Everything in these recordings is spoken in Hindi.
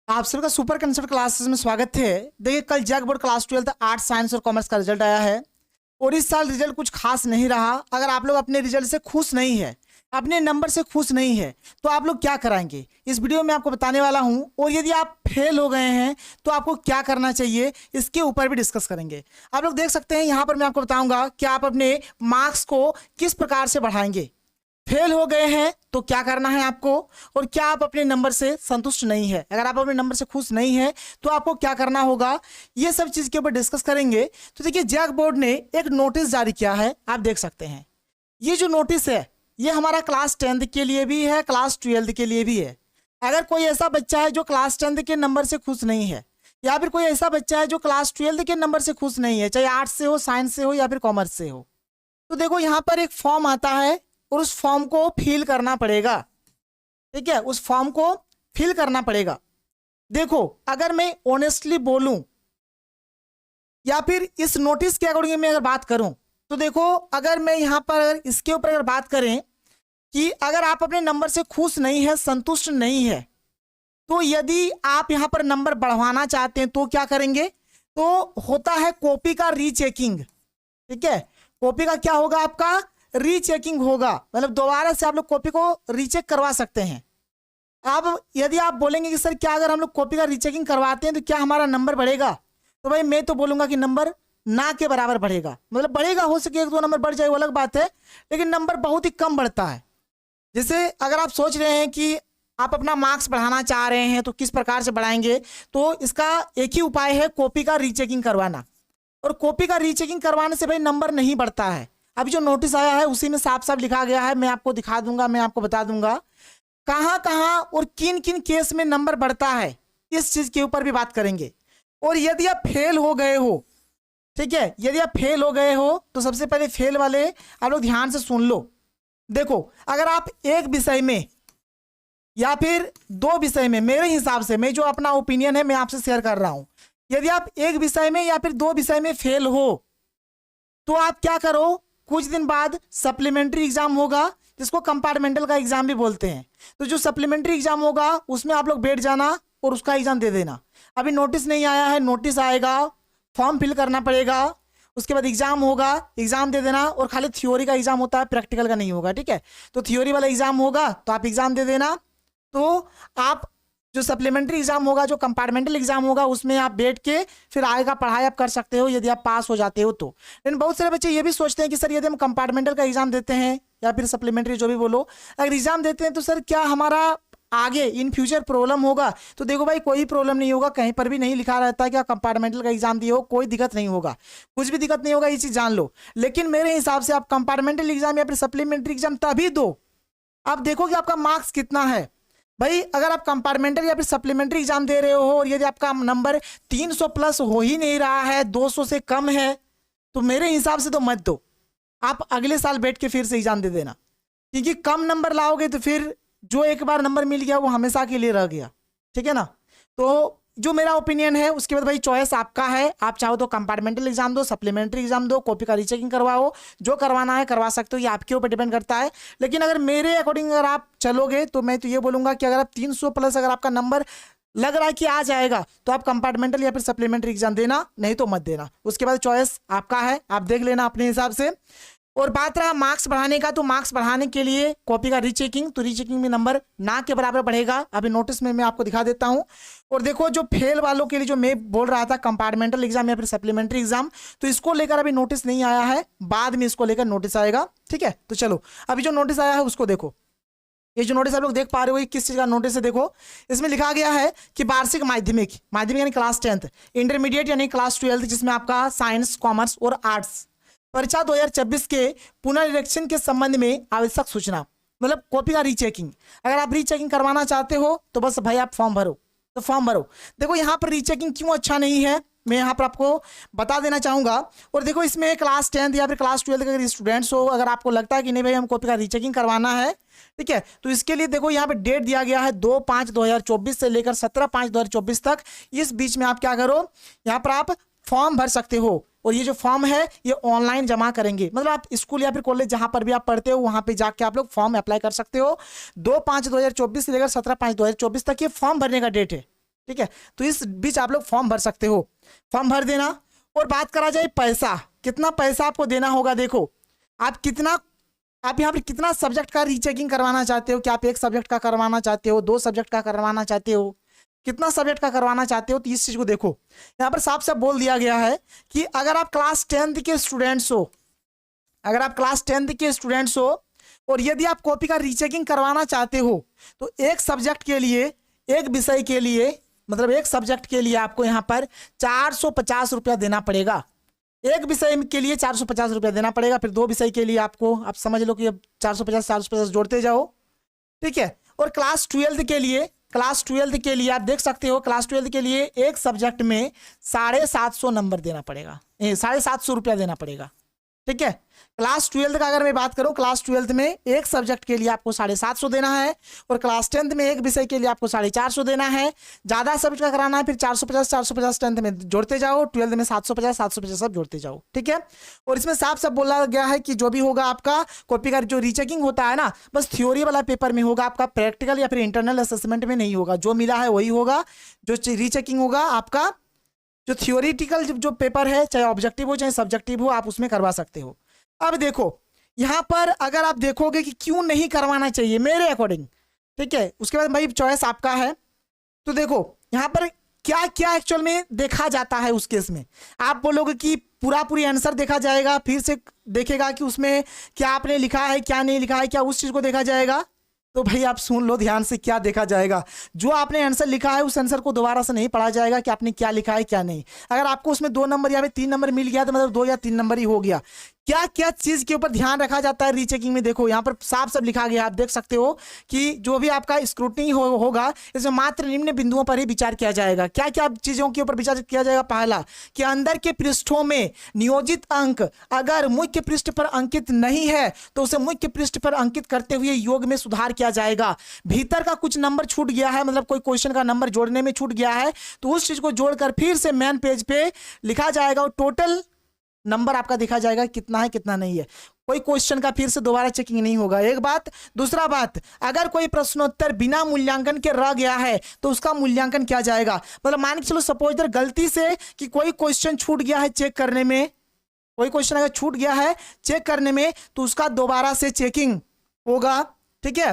आप सबका सुपर कंसेप्ट क्लासेस में स्वागत है। देखिए कल JAC board class 12 arts science और कॉमर्स का रिजल्ट आया है और इस साल रिजल्ट कुछ खास नहीं रहा। अगर आप लोग अपने रिजल्ट से खुश नहीं है, अपने नंबर से खुश नहीं है, तो आप लोग क्या कराएंगे इस वीडियो में आपको बताने वाला हूं। और यदि आप फेल हो गए हैं तो आपको क्या करना चाहिए इसके ऊपर भी डिस्कस करेंगे। आप लोग देख सकते हैं यहाँ पर मैं आपको बताऊंगा कि आप अपने मार्क्स को किस प्रकार से बढ़ाएंगे। फेल हो गए हैं तो क्या करना है आपको, और क्या आप अपने नंबर से संतुष्ट नहीं है, अगर आप अपने नंबर से खुश नहीं है तो आपको क्या करना होगा, ये सब चीज के ऊपर डिस्कस करेंगे। तो देखिए जैक बोर्ड ने एक नोटिस जारी किया है, आप देख सकते हैं। ये जो नोटिस है ये हमारा क्लास 10th के लिए भी है, क्लास 12th के लिए भी है। अगर कोई ऐसा बच्चा है जो क्लास 10th के नंबर से खुश नहीं है, या फिर कोई ऐसा बच्चा है जो क्लास 12th के नंबर से खुश नहीं है, चाहे आर्ट्स से हो, साइंस से हो या फिर कॉमर्स से हो, तो देखो यहाँ पर एक फॉर्म आता है और उस फॉर्म को फिल करना पड़ेगा। ठीक है, उस फॉर्म को फिल करना पड़ेगा। देखो अगर मैं ऑनेस्टली बोलूं या फिर इस नोटिस के अकॉर्डिंग मैं अगर बात करूं, तो देखो अगर मैं यहां पर अगर इसके ऊपर अगर बात करें कि अगर आप अपने नंबर से खुश नहीं है, संतुष्ट नहीं है, तो यदि आप यहां पर नंबर बढ़वाना चाहते हैं तो क्या करेंगे, तो होता है कॉपी का रीचेकिंग। ठीक है, कॉपी का क्या होगा, आपका रीचेकिंग होगा, मतलब दोबारा से आप लोग कॉपी को रीचेक करवा सकते हैं। अब यदि आप बोलेंगे कि सर क्या अगर हम लोग कॉपी का रीचेकिंग करवाते हैं तो क्या हमारा नंबर बढ़ेगा, तो भाई मैं तो बोलूंगा कि नंबर ना के बराबर बढ़ेगा। मतलब बढ़ेगा, हो सके 1-2 नंबर बढ़ जाए वो अलग बात है, लेकिन नंबर बहुत ही कम बढ़ता है। जैसे अगर आप सोच रहे हैं कि आप अपना मार्क्स बढ़ाना चाह रहे हैं तो किस प्रकार से बढ़ाएंगे, तो इसका एक ही उपाय है, कॉपी का रीचेकिंग करवाना। और कॉपी का रीचेकिंग करवाने से भाई नंबर नहीं बढ़ता है। अभी जो नोटिस आया है उसी में साफ साफ लिखा गया है, मैं आपको दिखा दूंगा, मैं आपको बता दूंगा कहां कहां और किन किन केस में नंबर बढ़ता है, इस चीज के ऊपर भी बात करेंगे। और यदि आप फेल हो गए हो, ठीक है, यदि आप फेल हो गए हो तो सबसे पहले फेल वाले आप लोग ध्यान से सुन लो। देखो अगर आप एक विषय में या फिर 2 विषय में, मेरे हिसाब से मैं जो अपना ओपिनियन है मैं आपसे शेयर कर रहा हूं, यदि आप एक विषय में या फिर 2 विषय में फेल हो तो आप क्या करो, कुछ दिन बाद सप्लीमेंट्री एग्जाम होगा जिसको कंपार्टमेंटल का एग्जाम भी बोलते हैं। तो जो सप्लीमेंट्री एग्जाम होगा उसमें आप लोग बैठ जाना और उसका एग्जाम दे देना। अभी नोटिस नहीं आया है, नोटिस आएगा, फॉर्म फिल करना पड़ेगा, उसके बाद एग्जाम होगा, एग्जाम दे देना। और खाली थ्योरी का एग्जाम होता है, प्रैक्टिकल का नहीं होगा। ठीक है, तो थ्योरी वाला एग्जाम होगा तो आप एग्जाम दे देना। तो आप जो सप्लीमेंट्री एग्जाम होगा, जो कंपार्टमेंटल एग्जाम होगा, उसमें आप बैठ के फिर आगे का पढ़ाई आप कर सकते हो यदि आप पास हो जाते हो तो। लेकिन बहुत सारे बच्चे ये भी सोचते हैं कि सर यदि हम कंपार्टमेंटल का एग्जाम देते हैं या फिर सप्लीमेंट्री जो भी बोलो, अगर एग्जाम देते हैं तो सर क्या हमारा आगे इन फ्यूचर प्रॉब्लम होगा। तो देखो भाई कोई प्रॉब्लम नहीं होगा, कहीं पर भी नहीं लिखा रहता है कि आप कंपार्टमेंटल का एग्जाम दिए हो, कोई दिक्कत नहीं होगा, कुछ भी दिक्कत नहीं होगा, ये चीज जान लो। लेकिन मेरे हिसाब से आप कंपार्टमेंटल एग्जाम या फिर सप्लीमेंट्री एग्जाम तभी दो, आप देखो कि आपका मार्क्स कितना है। भाई अगर आप कंपार्टमेंटल या फिर सप्लीमेंट्री एग्जाम दे रहे हो और यदि आपका नंबर 300 प्लस हो ही नहीं रहा है, 200 से कम है, तो मेरे हिसाब से तो मत दो, आप अगले साल बैठ के फिर से एग्जाम दे देना। क्योंकि कम नंबर लाओगे तो फिर जो एक बार नंबर मिल गया वो हमेशा के लिए रह गया। ठीक है ना, तो जो मेरा ओपिनियन है उसके बाद भाई चॉइस आपका है, आप चाहो तो कंपार्टमेंटल एग्जाम दो, सप्लीमेंट्री एग्जाम दो, कॉपी का रीचेकिंग करवाओ, जो करवाना है करवा सकते हो, ये आपके ऊपर डिपेंड करता है। लेकिन अगर मेरे अकॉर्डिंग अगर आप चलोगे तो मैं तो ये बोलूंगा कि अगर आप 300 प्लस अगर आपका नंबर लग रहा है कि आ जाएगा तो आप कंपार्टमेंटल या फिर सप्लीमेंट्री एग्जाम देना, नहीं तो मत देना। उसके बाद चॉइस आपका है, आप देख लेना अपने हिसाब से। और बात रहा मार्क्स बढ़ाने का, तो मार्क्स बढ़ाने के लिए कॉपी का रीचेकिंग, तो रीचेकिंग में नंबर ना के बराबर बढ़ेगा। अभी नोटिस में मैं आपको दिखा देता हूं। और देखो जो फेल वालों के लिए जो मैं बोल रहा था कंपार्टमेंटल एग्जाम या फिर सप्लीमेंट्री एग्जाम, तो इसको लेकर अभी नोटिस नहीं आया है, बाद में इसको लेकर नोटिस आएगा। ठीक है, तो चलो अभी जो नोटिस आया है उसको देखो। ये जो नोटिस आप लोग देख पा रहे हो ये किस चीज का नोटिस है, देखो इसमें लिखा गया है कि वार्षिक माध्यमिक, माध्यमिक यानी क्लास 10th, इंटरमीडिएट यानी क्लास 12 जिसमें आपका साइंस, कॉमर्स और आर्ट्स, परीक्षा 2024 के पुनरीक्षण के संबंध में आवश्यक सूचना, मतलब कॉपी का रीचेकिंग। अगर आप रीचेकिंग करवाना चाहते हो तो बस भाई आप फॉर्म भरो, तो फॉर्म भरो। देखो यहाँ पर रीचेकिंग क्यों अच्छा नहीं है मैं यहाँ पर आपको बता देना चाहूंगा। और देखो इसमें क्लास 10th या फिर क्लास 12 के अगर स्टूडेंट्स हो, अगर आपको लगता है कि नहीं भाई हम कॉपी का रीचेकिंग करवाना है, ठीक है, तो इसके लिए देखो यहाँ पे डेट दिया गया है 2/5/2024 से लेकर 17/5/2024 तक। इस बीच में आप क्या करो, यहाँ पर आप फॉर्म भर सकते हो। और ये जो फॉर्म है ये ऑनलाइन जमा करेंगे, मतलब आप स्कूल या फिर कॉलेज जहां पर भी आप पढ़ते हो वहां पे जाके आप लोग फॉर्म अप्लाई कर सकते हो। 2/5/2024 से लेकर 17/5/2024 तक ये फॉर्म भरने का डेट है। ठीक है। तो इस बीच आप लोग फॉर्म भर सकते हो, फॉर्म भर देना। और बात करा जाए पैसा, कितना पैसा आपको देना होगा। देखो आप यहाँ पर कितना सब्जेक्ट का रीचेकिंग करवाना चाहते हो, क्या आप एक सब्जेक्ट का करवाना चाहते हो, 2 सब्जेक्ट का करवाना चाहते हो, कितना सब्जेक्ट का करवाना चाहते हो। तो इस चीज को देखो, यहाँ पर साफ साफ बोल दिया गया है कि अगर आप क्लास 10th के स्टूडेंट्स हो, अगर आप क्लास 10th के स्टूडेंट्स हो और यदि आप कॉपी का रीचेकिंग करवाना चाहते हो तो एक सब्जेक्ट के लिए, एक विषय के लिए, मतलब एक सब्जेक्ट के लिए आपको यहाँ पर 450 रुपया देना पड़ेगा। एक विषय के लिए 450 रुपया देना पड़ेगा। फिर 2 विषय के लिए आपको, आप समझ लो कि अब 450 जोड़ते जाओ, ठीक है। और क्लास 12th के लिए, क्लास 12th के लिए आप देख सकते हो, क्लास 12th के लिए एक सब्जेक्ट में 750 नंबर देना पड़ेगा, 750 रुपया देना पड़ेगा, ठीक है। क्लास 12th का अगर मैं बात करूं, क्लास 12th में एक सब्जेक्ट के लिए आपको 750 देना है और क्लास 10th में एक विषय के लिए आपको 450 देना है। ज्यादा सब्जेक्ट का कराना है फिर 450 10th में जोड़ते जाओ, 12th में 750 सब जोड़ते जाओ, ठीक है। और इसमें साफ साफ बोला गया है कि जो भी होगा आपका कॉपी का जो रीचेकिंग होता है ना, बस थ्योरी वाला पेपर में होगा, आपका प्रैक्टिकल या फिर इंटरनल असेसमेंट में नहीं होगा। जो मिला है वही होगा, जो रीचेकिंग होगा आपका जो थियोरिटिकल जो पेपर है, चाहे ऑब्जेक्टिव हो चाहे सब्जेक्टिव हो, आप उसमें करवा सकते हो। अब देखो यहां पर अगर आप देखोगे कि क्यों नहीं करवाना चाहिए मेरे अकॉर्डिंग, ठीक है, उसके बाद भाई चॉइस आपका है। तो देखो यहां पर क्या क्या एक्चुअल में देखा जाता है उस केस में। आप बोलोगे कि पूरी आंसर देखा जाएगा, फिर से देखेगा कि उसमें क्या आपने लिखा है क्या नहीं लिखा है, क्या उस चीज को देखा जाएगा। तो भाई आप सुन लो ध्यान से, क्या देखा जाएगा, जो आपने आंसर लिखा है उस आंसर को दोबारा से नहीं पढ़ा जाएगा कि आपने क्या लिखा है क्या नहीं। अगर आपको उसमें 2 नंबर या फिर 3 नंबर मिल गया तो मतलब 2 या 3 नंबर ही हो गया। क्या क्या चीज के ऊपर ध्यान रखा जाता है रीचेकिंग में, देखो यहाँ पर साफ साफ लिखा गया, आप देख सकते हो कि जो भी आपका स्क्रूटनी होगा इसमें मात्र निम्न बिंदुओं पर ही विचार किया जाएगा। क्या क्या चीजों के ऊपर विचार किया जाएगा। पहला कि अंदर के पृष्ठों में नियोजित अंक अगर मुख्य पृष्ठ पर अंकित नहीं है तो उसे मुख्य पृष्ठ पर अंकित करते हुए योग में सुधार किया जाएगा। भीतर का कुछ नंबर छूट गया है, मतलब कोई क्वेश्चन का नंबर जोड़ने में छूट गया है तो उस चीज को जोड़कर फिर से मेन पेज पे लिखा जाएगा और टोटल नंबर आपका दिखा जाएगा कितना है कितना नहीं है। कोई क्वेश्चन का फिर से दोबारा चेकिंग नहीं होगा, एक बात। दूसरा बात, अगर कोई प्रश्नोत्तर बिना मूल्यांकन के रह गया है तो उसका मूल्यांकन किया जाएगा। मतलब मान के चलो सपोज दैट गलती से कि कोई क्वेश्चन छूट गया है चेक करने में, कोई क्वेश्चन अगर छूट गया है चेक करने में तो उसका दोबारा से चेकिंग होगा, ठीक है।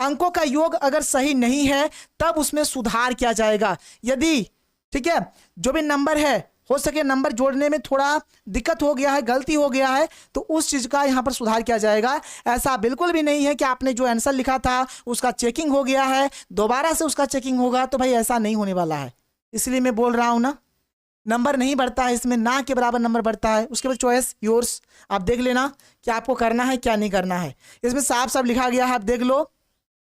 अंकों का योग अगर सही नहीं है तब उसमें सुधार किया जाएगा। यदि, ठीक है, जो भी नंबर है हो सके नंबर जोड़ने में थोड़ा दिक्कत हो गया है, गलती हो गया है तो उस चीज का यहां पर सुधार किया जाएगा। ऐसा बिल्कुल भी नहीं है कि आपने जो आंसर लिखा था उसका चेकिंग हो गया है दोबारा से उसका चेकिंग होगा, तो भाई ऐसा नहीं होने वाला है। इसलिए मैं बोल रहा हूं ना, नंबर नहीं बढ़ता है इसमें, ना के बराबर नंबर बढ़ता है। उसके बाद चॉइस योर्स, आप देख लेना कि आपको करना है क्या नहीं करना है। इसमें साफ साफ लिखा गया है, आप देख लो।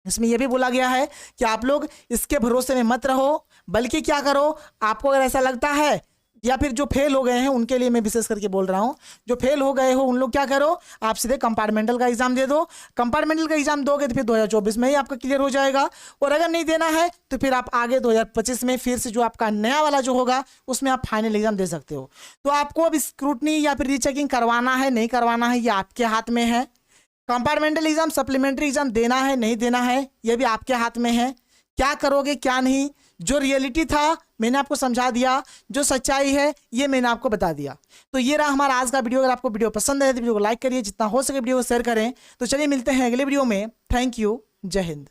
इसमें यह भी बोला गया है कि आप लोग इसके भरोसे में मत रहो, बल्कि क्या करो, आपको अगर ऐसा लगता है या फिर जो फेल हो गए हैं उनके लिए मैं विशेष करके बोल रहा हूं, जो फेल हो गए हो उन लोग क्या करो, आप सीधे कंपार्टमेंटल का एग्जाम दे दो। कंपार्टमेंटल का एग्जाम दोगे तो फिर 2024 में ही आपका क्लियर हो जाएगा। और अगर नहीं देना है तो फिर आप आगे 2025 में फिर से जो आपका नया वाला जो होगा उसमें आप फाइनल एग्जाम दे सकते हो। तो आपको अब स्क्रूटनी या फिर रीचेकिंग करवाना है नहीं करवाना है ये आपके हाथ में है। कंपार्टमेंटल एग्जाम, सप्लीमेंट्री एग्जाम देना है नहीं देना है ये भी आपके हाथ में है। क्या करोगे क्या नहीं, जो रियलिटी था मैंने आपको समझा दिया, जो सच्चाई है ये मैंने आपको बता दिया। तो ये रहा हमारा आज का वीडियो। अगर आपको वीडियो पसंद है तो वीडियो को लाइक करिए, जितना हो सके वीडियो को शेयर करें। तो चलिए मिलते हैं अगले वीडियो में। थैंक यू, जय हिंद।